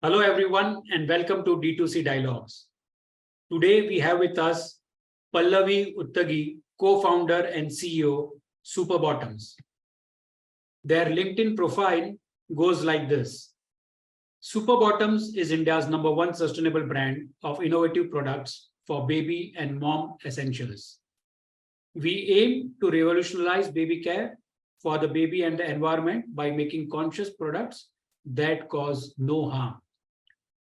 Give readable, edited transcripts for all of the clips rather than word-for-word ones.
Hello everyone and welcome to D2C Dialogues. Today we have with us Pallavi Utagi, co-founder and CEO, SuperBottoms. Their LinkedIn profile goes like this. SuperBottoms is India's #1 sustainable brand of innovative products for baby and mom essentials. We aim to revolutionize baby care for the baby and the environment by making conscious products that cause no harm.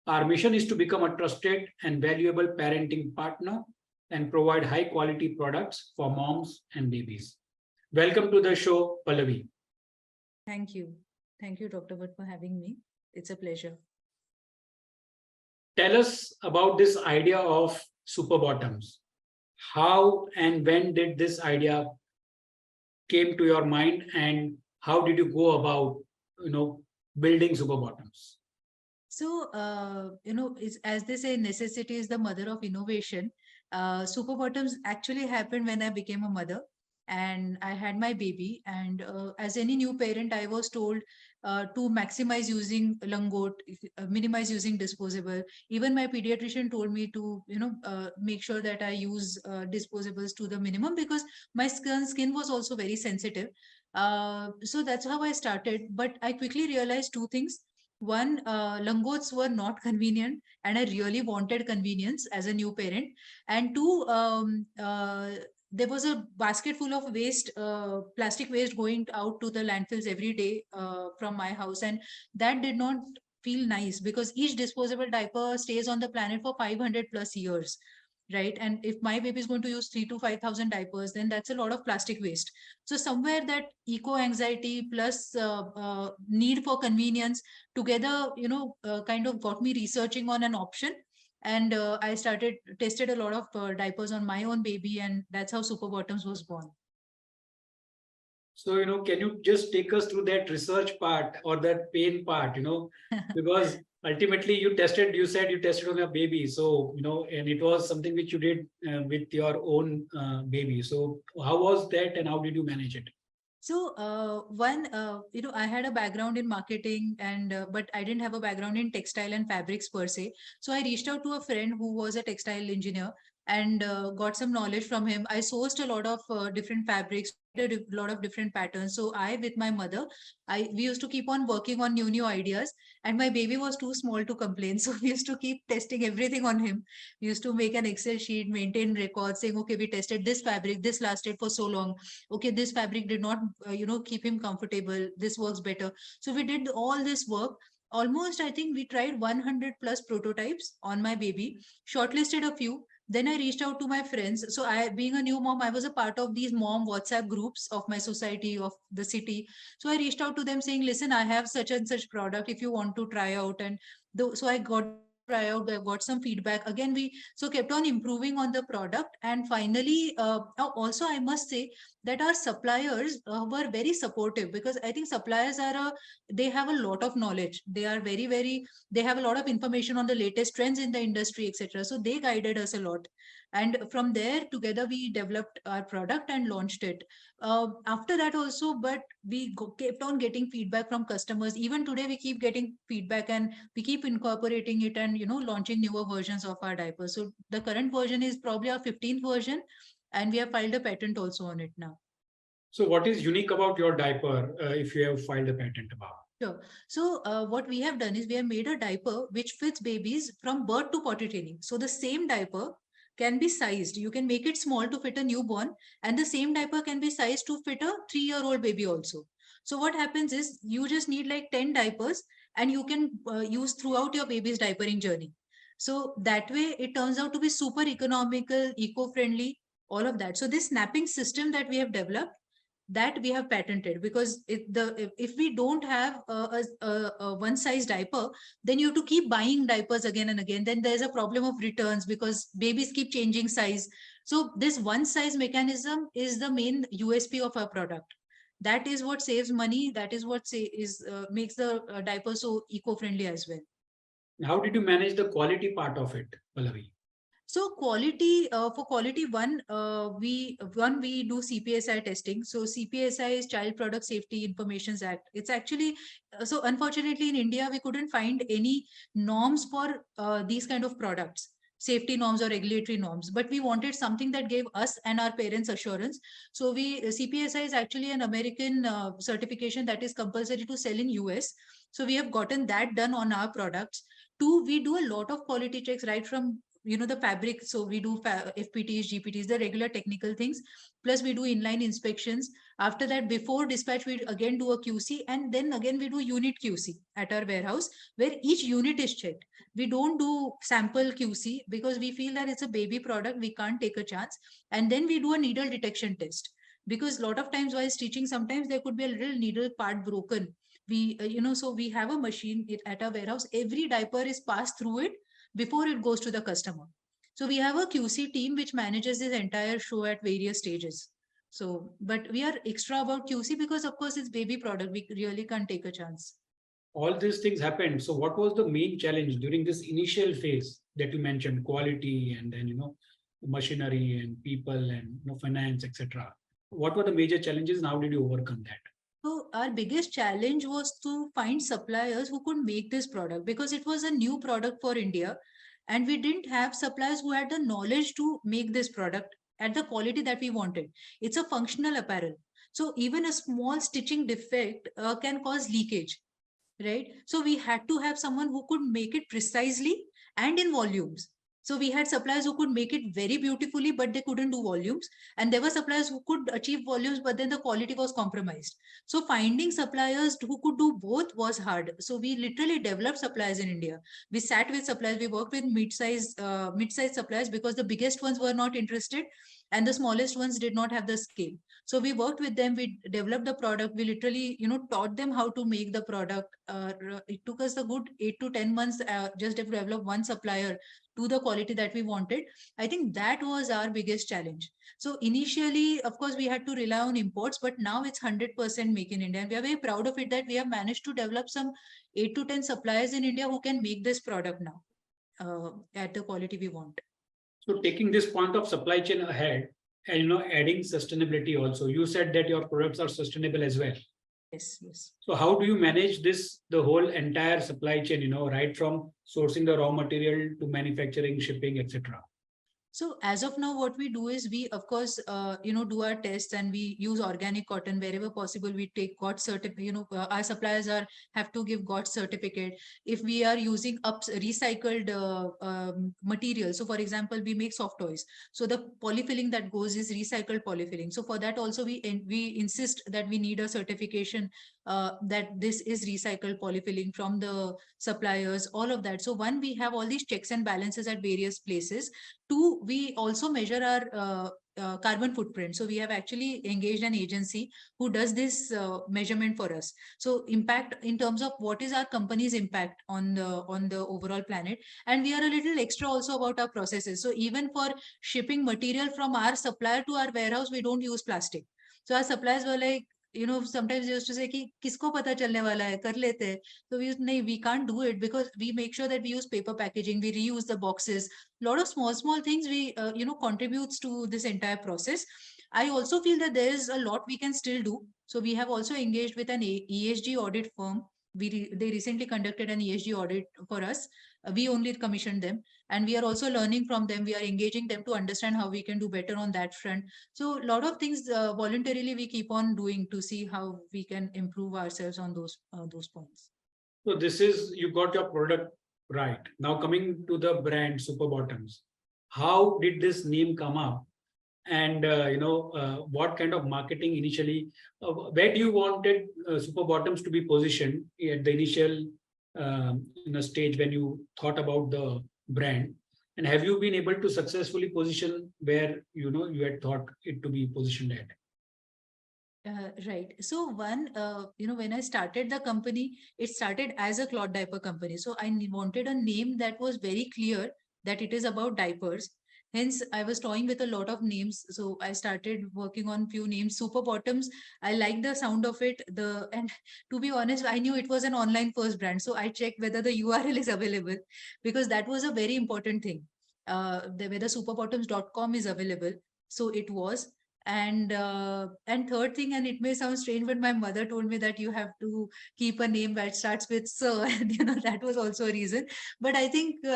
Our mission is to become a trusted and valuable parenting partner and provide high quality products for moms and babies. Welcome to the show, Pallavi. Thank you. Thank you, Dr. Bhatt, for having me. It's a pleasure. Tell us about this idea of SuperBottoms. How and when did this idea came to your mind, and how did you go about, building SuperBottoms? So, as they say, necessity is the mother of innovation. SuperBottoms actually happened when I became a mother and I had my baby. And as any new parent, I was told to maximize using langot, minimize using disposable. Even my pediatrician told me to, make sure that I use disposables to the minimum because my skin was also very sensitive. So that's how I started. But I quickly realized two things. One, langots were not convenient and I really wanted convenience as a new parent. And two, there was a basket full of waste, plastic waste going out to the landfills every day from my house. And that did not feel nice because each disposable diaper stays on the planet for 500 plus years. Right. And if my baby is going to use 3,000 to 5,000 diapers, then that's a lot of plastic waste. So somewhere that eco anxiety plus need for convenience together, kind of got me researching on an option. And I tested a lot of diapers on my own baby, and that's how SuperBottoms was born. So, can you just take us through that research part or that pain part, because ultimately you said you tested on your baby. So, and it was something which you did with your own baby. So how was that and how did you manage it? So I had a background in marketing but I didn't have a background in textile and fabrics per se. So I reached out to a friend who was a textile engineer and got some knowledge from him. I sourced a lot of different fabrics, a lot of different patterns. So with my mother, we used to keep on working on new ideas, and my baby was too small to complain. So we used to keep testing everything on him. We used to make an Excel sheet, maintain records saying, okay, we tested this fabric, this lasted for so long. Okay, this fabric did not, keep him comfortable. This works better. So we did all this work. Almost, I think we tried 100 plus prototypes on my baby, shortlisted a few. Then I reached out to my friends. So being a new mom, I was a part of these mom WhatsApp groups of my society, of the city. So I reached out to them saying, listen, I have such and such product if you want to try out. And so I got try out, I got some feedback. Again, we kept on improving on the product. And finally, also I must say that our suppliers were very supportive, because I think suppliers they have a lot of knowledge. They are they have a lot of information on the latest trends in the industry, etc. So they guided us a lot. And from there, together, we developed our product and launched it. After that also, but we kept on getting feedback from customers. Even today, we keep getting feedback and we keep incorporating it and, launching newer versions of our diapers. So the current version is probably our 15th version, and we have filed a patent also on it now. So what is unique about your diaper if you have filed a patent about? Sure. So what we have done is we have made a diaper which fits babies from birth to potty training. So the same diaper can be sized. You can make it small to fit a newborn, and the same diaper can be sized to fit a 3-year-old baby also. So what happens is you just need like 10 diapers, and you can use throughout your baby's diapering journey. So that way it turns out to be super economical, eco-friendly, all of that. So this snapping system that we have developed, that we have patented, because if we don't have a one size diaper, then you have to keep buying diapers again and again. Then there's a problem of returns because babies keep changing size. So this one size mechanism is the main USP of our product. That is what saves money. That is what makes the diaper so eco-friendly as well. How did you manage the quality part of it, Pallavi? So quality, for quality one, we do CPSI testing. So CPSI is Child Product Safety Information Act. It's actually so unfortunately in India we couldn't find any norms for these kind of products, safety norms or regulatory norms. But we wanted something that gave us and our parents assurance. So CPSI is actually an American certification that is compulsory to sell in US. So we have gotten that done on our products. Two, we do a lot of quality checks right from the fabric. So we do FPTs, GPTs, the regular technical things, plus we do inline inspections. After that, before dispatch, we again do a QC, and then again we do unit QC at our warehouse, where each unit is checked. We don't do sample QC because we feel that it's a baby product, we can't take a chance. And then we do a needle detection test, because a lot of times while stitching, sometimes there could be a little needle part broken. So we have a machine at our warehouse. Every diaper is passed through it before it goes to the customer. So we have a QC team which manages this entire show at various stages. So, but we are extra about QC because of course it's baby product. We really can't take a chance. All these things happened. So what was the main challenge during this initial phase that you mentioned, quality and then, machinery and people and, finance, etc. What were the major challenges and how did you overcome that? So our biggest challenge was to find suppliers who could make this product, because it was a new product for India and we didn't have suppliers who had the knowledge to make this product at the quality that we wanted. It's a functional apparel. So even a small stitching defect can cause leakage, right? So we had to have someone who could make it precisely and in volumes. So we had suppliers who could make it very beautifully, but they couldn't do volumes. And there were suppliers who could achieve volumes, but then the quality was compromised. So finding suppliers who could do both was hard. So we literally developed suppliers in India. We sat with suppliers. We worked with mid-size suppliers because the biggest ones were not interested and the smallest ones did not have the scale. So we worked with them. We developed the product. We literally, taught them how to make the product. It took us a good 8 to 10 months just to develop one supplier to the quality that we wanted. I think that was our biggest challenge. So initially, of course, we had to rely on imports, but now it's 100% make in India. And we are very proud of it that we have managed to develop some 8 to 10 suppliers in India who can make this product now at the quality we want. So taking this point of supply chain ahead and, adding sustainability also, you said that your products are sustainable as well. Yes, yes. So how do you manage this, the whole entire supply chain, right from sourcing the raw material to manufacturing, shipping, etc.? So as of now, what we do is we, of course, do our tests and we use organic cotton wherever possible. We take GOT certificate. Our suppliers have to give GOT certificate. If we are using recycled material, so for example, we make soft toys. So the polyfilling that goes is recycled polyfilling. So for that also we insist that we need a certification that this is recycled polyfilling from the suppliers. All of that. So one, we have all these checks and balances at various places. Two, we also measure our carbon footprint. So we have actually engaged an agency who does this measurement for us. So impact in terms of what is our company's impact on the overall planet. And we are a little extra also about our processes. So even for shipping material from our supplier to our warehouse, we don't use plastic. So our suppliers were like, sometimes they used to say कि किसको पता चलने वाला है, कर लेते हैं. So we can't do it because we make sure that we use paper packaging, we reuse the boxes. A lot of small things we contributes to this entire process. I also feel that there is a lot we can still do. So we have also engaged with an ESG audit firm. They recently conducted an ESG audit for us. We only commissioned them, and we are also learning from them. We are engaging them to understand how we can do better on that front. So a lot of things voluntarily we keep on doing to see how we can improve ourselves on those points. So this is, you got your product right. Now coming to the brand SuperBottoms, how did this name come up? And what kind of marketing initially, where do you wanted SuperBottoms to be positioned at the initial stage when you thought about the brand? And have you been able to successfully position where you had thought it to be positioned at? Right. So one, when I started the company, it started as a cloth diaper company. So I wanted a name that was very clear that it is about diapers. Hence, I was toying with a lot of names. So I started working on few names. SuperBottoms, I like the sound of it. And to be honest, I knew it was an online first brand. So I checked whether the URL is available because that was a very important thing. whether superbottoms.com is available. So it was. And third thing, and it may sound strange, but my mother told me that you have to keep a name that starts with sir, and that was also a reason. But I think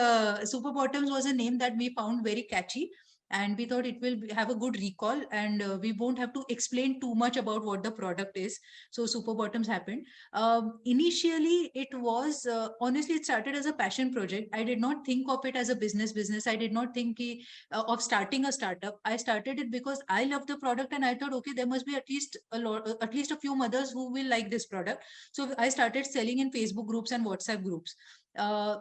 Super Bottoms was a name that we found very catchy, and we thought it will have a good recall, and we won't have to explain too much about what the product is. So Super Bottoms happened. Initially, it was honestly, it started as a passion project. I did not think of it as a business. I did not think of starting a startup. I started it because I love the product, and I thought, okay, there must be at least a few mothers who will like this product. So I started selling in Facebook groups and WhatsApp groups.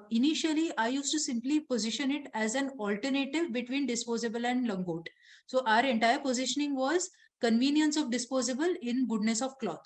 Initially, I used to simply position it as an alternative between disposable and langot. So our entire positioning was convenience of disposable in goodness of cloth.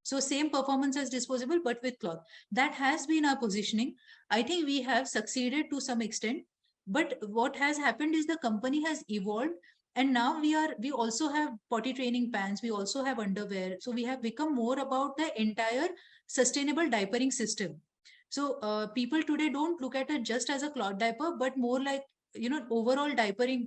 So same performance as disposable, but with cloth. That has been our positioning. I think we have succeeded to some extent. But what has happened is the company has evolved, and now we also have potty training pants. We also have underwear. So we have become more about the entire sustainable diapering system. So people today don't look at it just as a cloth diaper, but more like overall diapering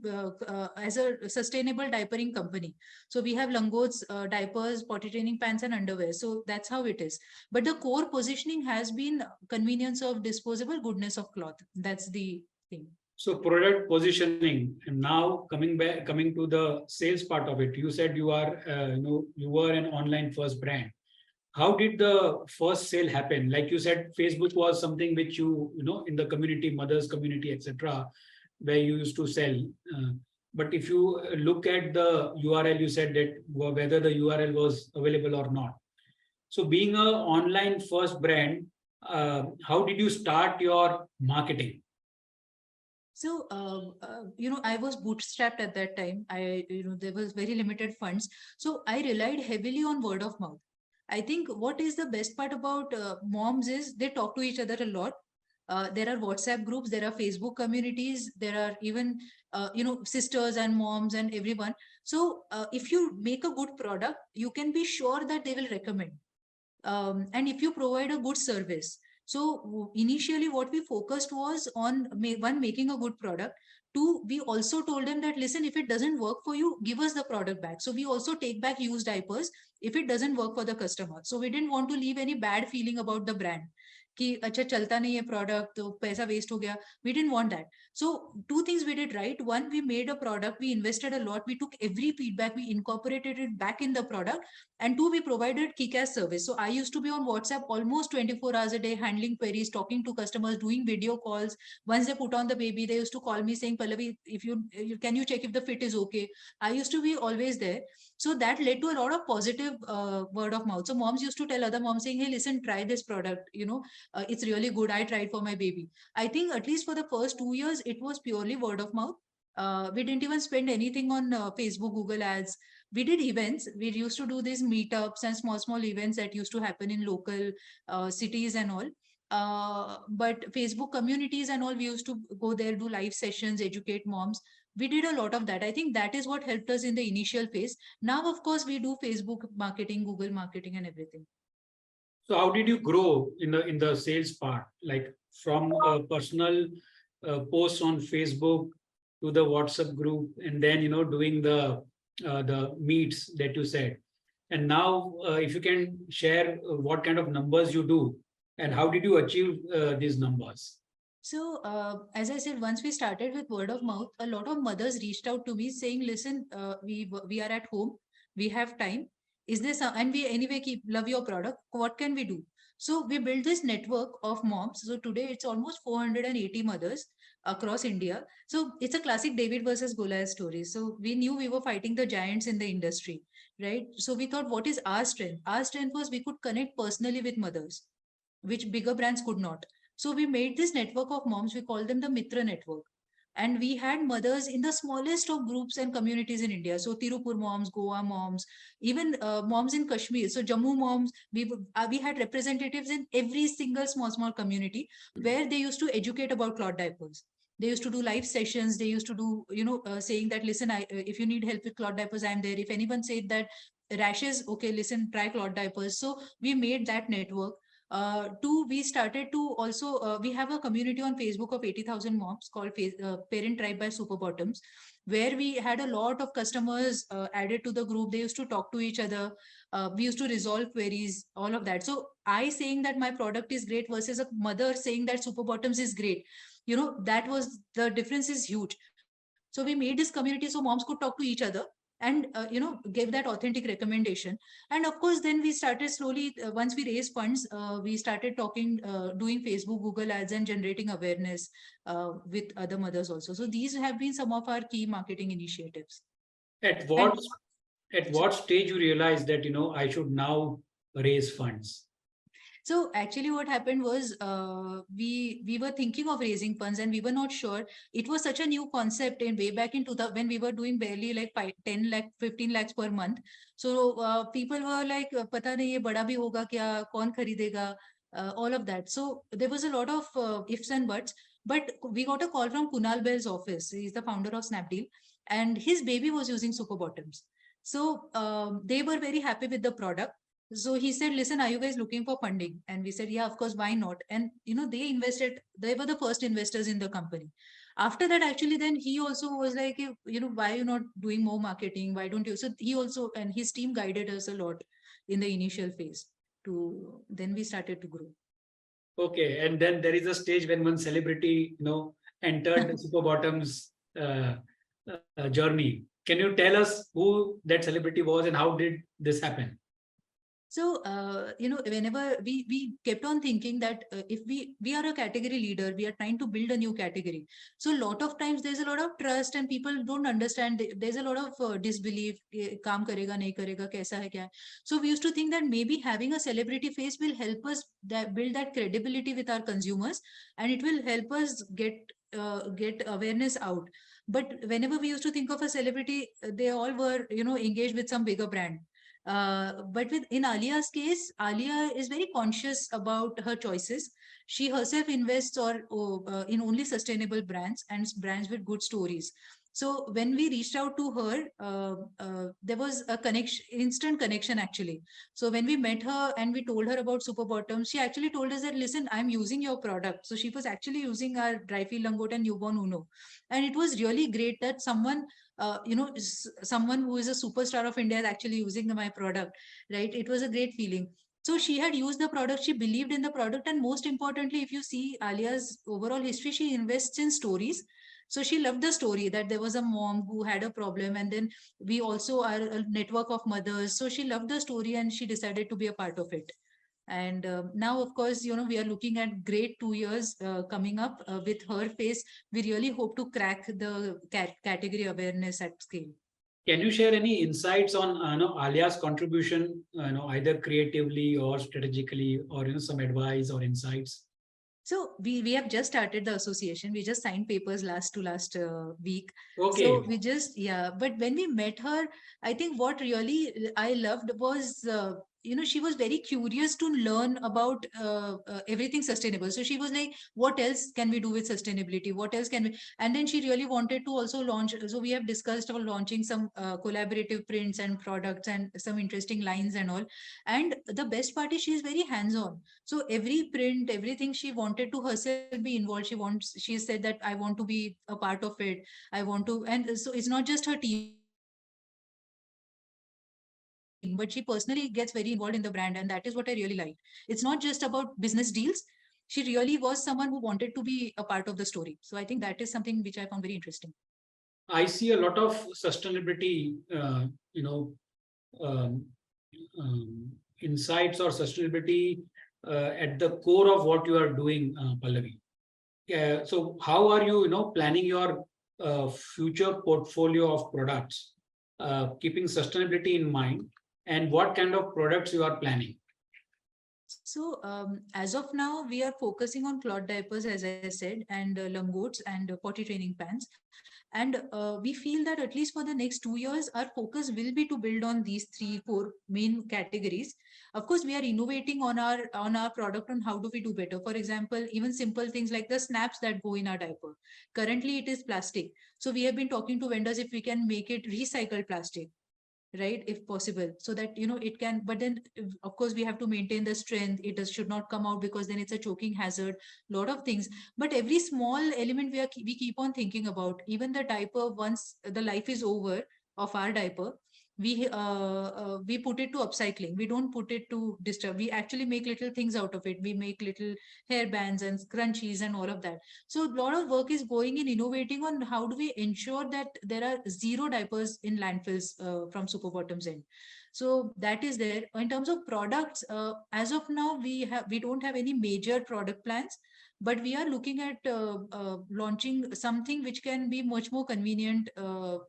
as a sustainable diapering company. So we have langots, diapers, potty training pants, and underwear. So that's how it is. But the core positioning has been convenience of disposable, goodness of cloth. That's the thing. So product positioning, and now coming to the sales part of it. You said you are, you were an online first brand. How did the first sale happen? Like you said, Facebook was something which in the community, mothers community, etc., where you used to sell. But if you look at the URL, you said that whether the URL was available or not. So being a online first brand, how did you start your marketing? So, I was bootstrapped at that time. There was very limited funds. So I relied heavily on word of mouth. I think what is the best part about moms is they talk to each other a lot. There are WhatsApp groups, there are Facebook communities, there are even, sisters and moms and everyone. So if you make a good product, you can be sure that they will recommend. And if you provide a good service. So initially what we focused was on one, making a good product. Two, we also told them that, listen, if it doesn't work for you, give us the product back. So we also take back used diapers if it doesn't work for the customer. So we didn't want to leave any bad feeling about the brand कि अच्छा चलता नहीं है product तो पैसा waste हो गया. We didn't want that. So two things we did right. One, we made a product, we invested a lot, we took every feedback, we incorporated it back in the product. And two, we provided kick-ass service. So I used to be on WhatsApp almost 24 hours a day, handling queries, talking to customers, doing video calls. Once they put on the baby, they used to call me saying, Pallavi, if can you check if the fit is okay? I used to be always there. So that led to a lot of positive word of mouth. So moms used to tell other moms saying, hey, listen, try this product. It's really good. I tried for my baby. I think at least for the first 2 years, it was purely word of mouth. We didn't even spend anything on Facebook, Google ads. We did events. We used to do these meetups and small events that used to happen in local cities and all. But Facebook communities and all, we used to go there, do live sessions, educate moms. We did a lot of that. I think that is what helped us in the initial phase. Now, of course, we do Facebook marketing, Google marketing, and everything. So how did you grow in the sales part, like from a personal posts on Facebook to the WhatsApp group, and then doing the meets that you said, and now if you can share what kind of numbers you do, and how did you achieve these numbers? So, as I said, once we started with word of mouth, a lot of mothers reached out to me saying, "Listen, we are at home, we have time. Is this and we anyway love your product? What can we do?" So we built this network of moms. So today it's almost 480 mothers across India. So it's a classic David versus Goliath story. So we knew we were fighting the giants in the industry, right? So we thought, what is our strength? Our strength was we could connect personally with mothers, which bigger brands could not. So we made this network of moms. We call them the Mitra network. And we had mothers in the smallest of groups and communities in India. So Tirupur moms, Goa moms, even moms in Kashmir. So Jammu moms, we had representatives in every single small community where they used to educate about cloth diapers. They used to do live sessions. They used to do, saying that, listen, if you need help with cloth diapers, I'm there. If anyone said that rashes, okay, listen, try cloth diapers. So we made that network. Two, we started to also, we have a community on Facebook of 80,000 moms called Parent Tribe by SuperBottoms, where we had a lot of customers added to the group. They used to talk to each other. We used to resolve queries, all of that. So I saying that my product is great versus a mother saying that SuperBottoms is great, that was, the difference is huge. So we made this community so moms could talk to each other and gave that authentic recommendation. And of course then we started slowly, once we raised funds, we started talking, doing Facebook, Google ads, and generating awareness with other mothers also. So these have been some of our key marketing initiatives. At And what stage you realize that I should now raise funds? so actually what happened was, we were thinking of raising funds and we were not sure. It was such a new concept in way back in 2000, when we were doing barely like 10 lakh 15 lakhs per month. So people were like, pata nahi ye bada bhi hoga kya, kaun kharidega, all of that. So there was a lot of ifs and buts. But we got a call from Kunal Bell's office. He's the founder of Snapdeal, and his baby was using SuperBottoms. So they were very happy with the product. So he said, listen, are you guys looking for funding? And we said, yeah, of course, why not? And they invested, they were the first investors in the company. After that, actually, then he also was like, why are you not doing more marketing? Why don't you? So he also, and his team guided us a lot in the initial phase. Then we started to grow. Okay, and then there is a stage when one celebrity entered the SuperBottoms journey. Can you tell us who that celebrity was and how did this happen? So, whenever we kept on thinking that if we are a category leader, we are trying to build a new category. So, a lot of times there's a lot of trust and people don't understand. There's a lot of disbelief. Kaam karega, nahi karega, kaisa hai, kya hai. So, we used to think that maybe having a celebrity face will help us build that credibility with our consumers, and it will help us get awareness out. But whenever we used to think of a celebrity, they all were engaged with some bigger brand. But in Alia's case, Alia is very conscious about her choices. She herself invests in only sustainable brands and brands with good stories. So when we reached out to her, there was a instant connection actually. So when we met her and we told her about SuperBottoms, she actually told us that, listen, I'm using your product. So she was actually using our dry feel langot and newborn Uno. And it was really great that someone who is a superstar of India is actually using my product, right? It was a great feeling. So she had used the product, she believed in the product, and most importantly, if you see Alia's overall history, she invests in stories. So she loved the story that there was a mom who had a problem, and then we also are a network of mothers. So she loved the story and she decided to be a part of it. And now, of course, we are looking at great 2 years coming up with her face. We really hope to crack the category awareness at scale. Can you share any insights on Alia's contribution, either creatively or strategically, or some advice or insights? So we have just started the association. We just signed papers last week. Okay. So we just, yeah. But when we met her, I think what really I loved was, she was very curious to learn about everything sustainable. So she was like, what else can we do with sustainability? What else can we? And then she really wanted to also launch. So we have discussed about launching some collaborative prints and products and some interesting lines and all. And the best part is she is very hands-on. So every print, everything, she wanted to herself be involved. She said that I want to be a part of it. I want to, and so it's not just her team, but she personally gets very involved in the brand, and that is what I really liked. It's not just about business deals. She really was someone who wanted to be a part of the story. So I think that is something which I found very interesting. I see a lot of sustainability, um, insights or sustainability at the core of what you are doing, Pallavi. So how are you, planning your future portfolio of products, keeping sustainability in mind, and what kind of products you are planning? So as of now, we are focusing on cloth diapers, as I said, and langots and potty training pants. And we feel that at least for the next 2 years, our focus will be to build on these 3, 4 main categories. Of course, we are innovating on our product on how do we do better. For example, even simple things like the snaps that go in our diaper. Currently, it is plastic. So we have been talking to vendors if we can make it recycled plastic. right, if possible, so that it can. But then of course we have to maintain the strength. Should not come out, because then it's a choking hazard, lot of things. But every small element we keep on thinking about. Even the diaper, once the life is over of our diaper, we put it to upcycling. We don't put it to disturb. We actually make little things out of it. We make little hair bands and scrunchies and all of that. So a lot of work is going in innovating on how do we ensure that there are zero diapers in landfills from SuperBottoms end. So that is there. In terms of products, as of now, we don't have any major product plans, but we are looking at launching something which can be much more convenient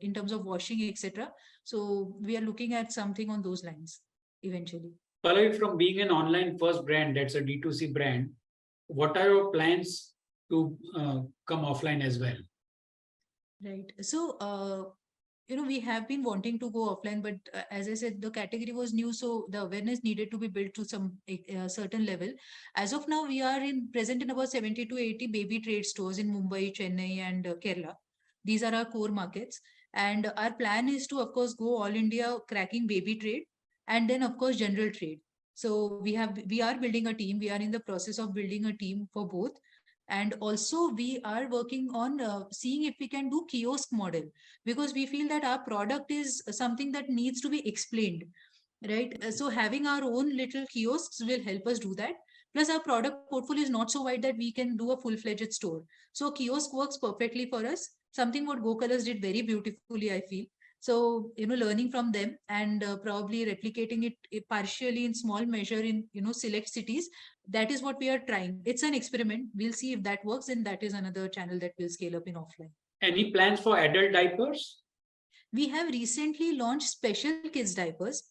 in terms of washing, etc. So we are looking at something on those lines eventually. Pallavi, from being an online first brand, that's a D2C brand, what are your plans to come offline as well? Right. So, we have been wanting to go offline, but as I said, the category was new, so the awareness needed to be built to some certain level. As of now, we are present in about 70 to 80 baby trade stores in Mumbai, Chennai, and Kerala. These are our core markets, and our plan is to, of course, go all India, cracking baby trade, and then of course general trade. So we are building a team. We are in the process of building a team for both, and also we are working on seeing if we can do kiosk model, because we feel that our product is something that needs to be explained, right? So having our own little kiosks will help us do that. Plus our product portfolio is not so wide that we can do a full-fledged store. So kiosk works perfectly for us, something what Go Colors did very beautifully, I feel. So learning from them and probably replicating it partially in small measure in select cities. That is what we are trying. It's an experiment. We'll see if that works, and that is another channel that will scale up in offline. Any plans for adult diapers? We have recently launched special kids diapers,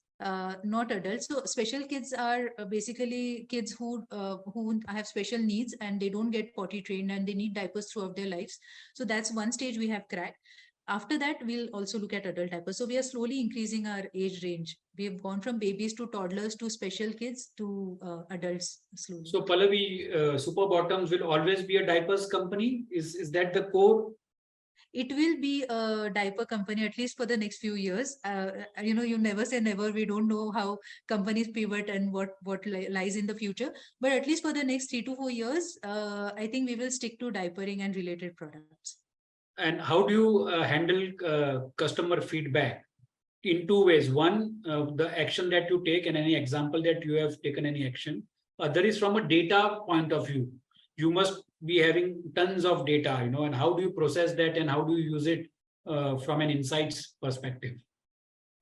not adults. So special kids are basically kids who have special needs and they don't get potty trained and they need diapers throughout their lives. So that's one stage we have cracked. After that, we'll also look at adult diapers. So we are slowly increasing our age range. We have gone from babies to toddlers to special kids to adults slowly. So Pallavi, SuperBottoms will always be a diapers company. Is that the core? It will be a diaper company at least for the next few years. You never say never. We don't know how companies pivot and what lies in the future. But at least for the next 3 to 4 years, I think we will stick to diapering and related products. And how do you handle customer feedback? In two ways. One, the action that you take, and any example that you have taken any action. Other is from a data point of view. You must be having tons of data, and how do you process that and how do you use it from an insights perspective?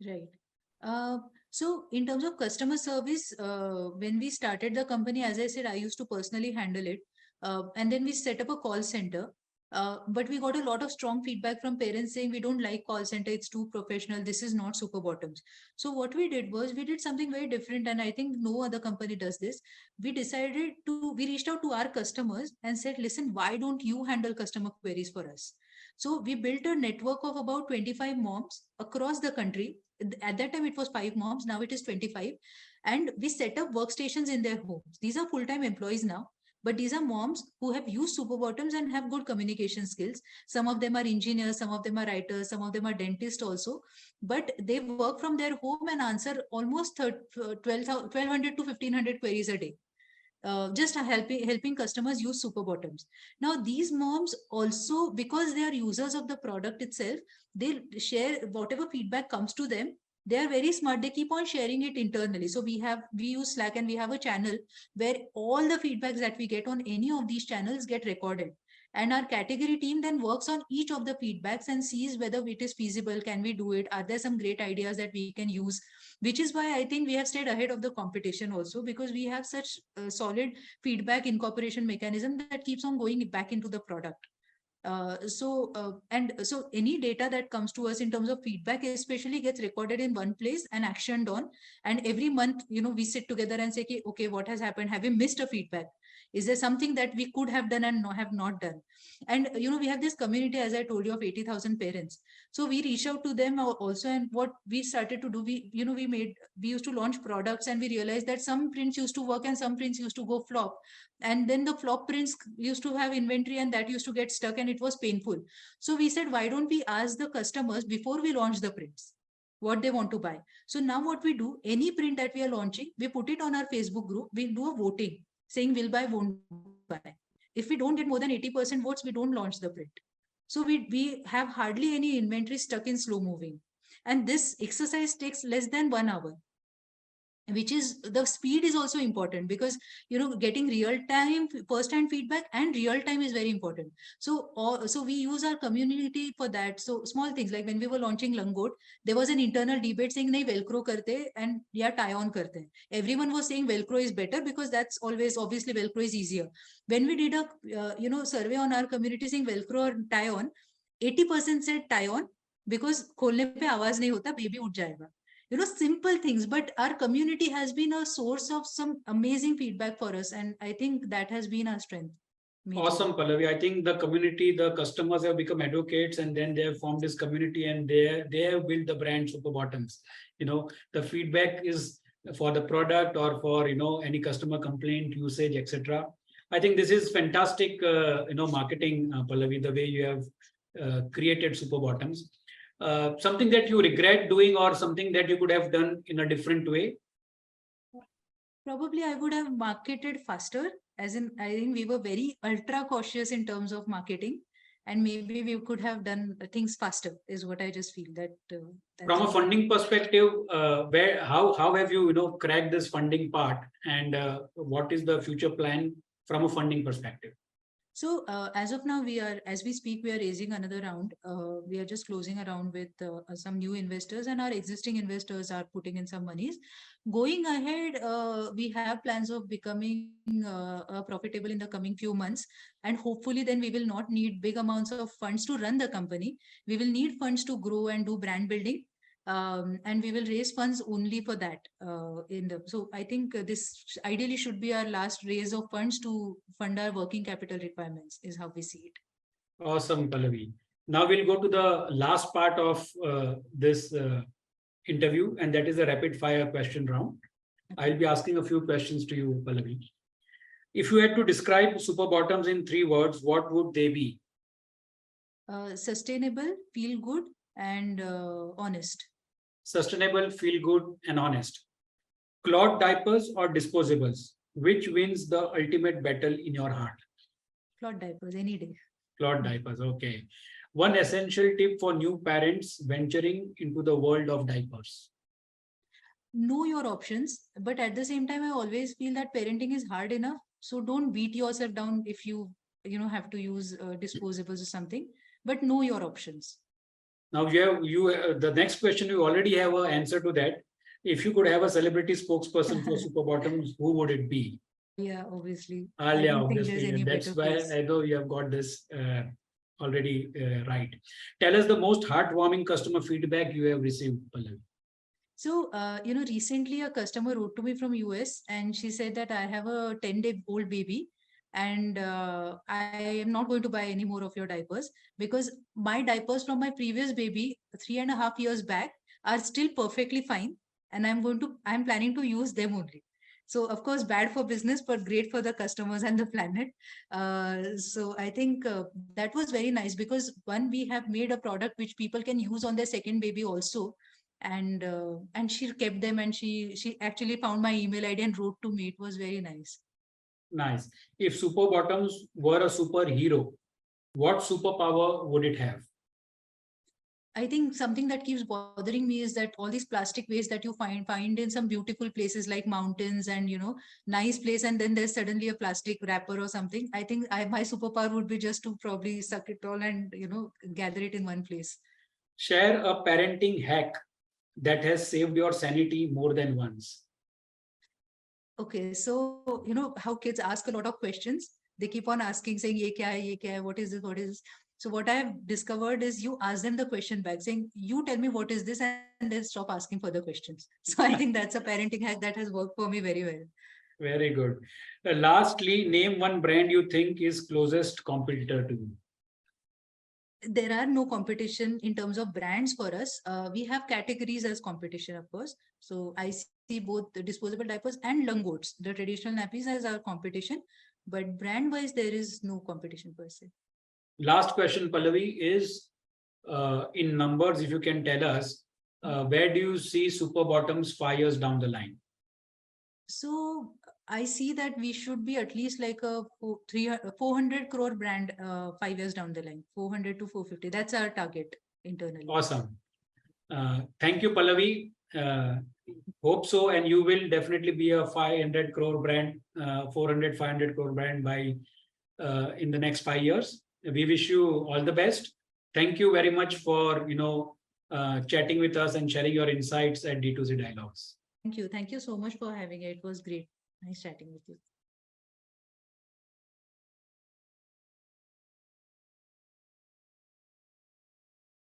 Right. So in terms of customer service, when we started the company, as I said, I used to personally handle it. And then we set up a call center. But we got a lot of strong feedback from parents saying we don't like call center, it's too professional, this is not SuperBottoms. So what we did was we did something very different, and I think no other company does this. We reached out to our customers and said, listen, why don't you handle customer queries for us? So we built a network of about 25 moms across the country. At that time, it was 5 moms. Now it is 25. And we set up workstations in their homes. These are full-time employees now. But these are moms who have used SuperBottoms and have good communication skills. Some of them are engineers, some of them are writers, some of them are dentists also. But they work from their home and answer almost 1,200 to 1,500 queries a day. Just helping customers use SuperBottoms. Now these moms also, because they are users of the product itself, they share whatever feedback comes to them. They are very smart. They keep on sharing it internally. So we use Slack, and we have a channel where all the feedbacks that we get on any of these channels get recorded. And our category team then works on each of the feedbacks and sees whether it is feasible. Can we do it? Are there some great ideas that we can use? Which is why I think we have stayed ahead of the competition also, because we have such solid feedback incorporation mechanism that keeps on going back into the product. So any data that comes to us in terms of feedback especially gets recorded in one place and actioned on. And every month, we sit together and say, okay, what has happened? Have we missed a feedback? Is there something that we could have done and have not done? And we have this community, as I told you, of 80,000 parents. So we reach out to them also. And what we started to do, we used to launch products, and we realized that some prints used to work and some prints used to go flop. And then the flop prints used to have inventory, and that used to get stuck, and it was painful. So we said, why don't we ask the customers before we launch the prints? what they want to buy. So now what we do, any print that we are launching, we put it on our Facebook group, we do a voting saying will buy, won't buy. If we don't get more than 80% votes, we don't launch the print. So we have hardly any inventory stuck in slow moving. And this exercise takes less than 1 hour, which is, the speed is also important, because getting real time first hand feedback and real time is very important. So we use our community for that. So small things like when we were launching langot, there was an internal debate saying nahi velcro karte and yeah tie on karte hain. Everyone was saying velcro is better because that's always, obviously velcro is easier. When we did a survey on our community saying velcro or tie on, 80% said tie on, because खोलने पे आवाज नहीं होता, baby उठ जाएगा. Simple things, but our community has been a source of some amazing feedback for us, and I think that has been our strength. Awesome, Pallavi. I think the community, the customers have become advocates, and then they have formed this community, and they have built the brand SuperBottoms. The feedback is for the product or for any customer complaint, usage, etc. I think this is fantastic, marketing, Pallavi, the way you have created SuperBottoms. Something that you regret doing, or something that you could have done in a different way? Probably I would have marketed faster, as in I think we were very ultra cautious in terms of marketing, and maybe we could have done things faster, is what I just feel that. From a funding perspective, how have you cracked this funding part, and what is the future plan from a funding perspective? So as of now, as we speak, we are raising another round. We are just closing a round with some new investors, and our existing investors are putting in some monies. Going ahead, we have plans of becoming profitable in the coming few months, and hopefully then we will not need big amounts of funds to run the company. We will need funds to grow and do brand building. And we will raise funds only for that. So I think this ideally should be our last raise of funds to fund our working capital requirements, is how we see it. Awesome, Pallavi. Now we'll go to the last part of this interview, and that is a rapid fire question round. I'll be asking a few questions to you, Pallavi. If you had to describe SuperBottoms in 3 words, what would they be? Sustainable, feel good, and honest. Sustainable, feel good, and honest. Cloth diapers or disposables? Which wins the ultimate battle in your heart? Cloth diapers, any day. Cloth diapers, okay. One essential tip for new parents venturing into the world of diapers. Know your options, but at the same time, I always feel that parenting is hard enough. So don't beat yourself down if you have to use disposables or something, but know your options. Now the next question, you already have an answer to that. If you could have a celebrity spokesperson for SuperBottoms, who would it be? Yeah, obviously. Alia, obviously. That's why I know you have got this already right. Tell us the most heartwarming customer feedback you have received, Pallavi. So, recently a customer wrote to me from US, and she said that I have a 10-day-old baby, and I am not going to buy any more of your diapers, because my diapers from my previous baby 3.5 years back are still perfectly fine, and I'm planning to use them only. So of course, bad for business, but great for the customers and the planet. So I think that was very nice, because one, we have made a product which people can use on their second baby also. And she kept them, and she actually found my email ID and wrote to me. It was very nice. Nice. If SuperBottoms were a superhero, what superpower would it have? I think something that keeps bothering me is that all these plastic waste that you find in some beautiful places like mountains and nice place, and then there's suddenly a plastic wrapper or something. I think my superpower would be just to probably suck it all and gather it in one place. Share a parenting hack that has saved your sanity more than once. Okay, so how kids ask a lot of questions. They keep on asking, saying, "Ye kya hai? Ye kya hai? What is this? What is this?" So what I have discovered is you ask them the question back, saying, "You tell me what is this," and then stop asking further questions. So I think that's a parenting hack that has worked for me very well. Very good. Lastly, name one brand you think is closest competitor to you. There are no competition in terms of brands for us. We have categories as competition, of course. So I see both the disposable diapers and langots, the traditional nappies, as our competition. But brand wise, there is no competition per se. Last question, Pallavi, is in numbers, if you can tell us where do you see SuperBottoms 5 years down the line? So I see that we should be at least like a 400 crore brand 5 years down the line, 400 to 450. That's our target internally. Awesome. Thank you, Pallavi. Hope so. And you will definitely be a 500 crore brand, 400, 500 crore brand by in the next 5 years. We wish you all the best. Thank you very much for, chatting with us and sharing your insights at D2C Dialogues. Thank you. Thank you so much for having it. It was great. Nice chatting with you.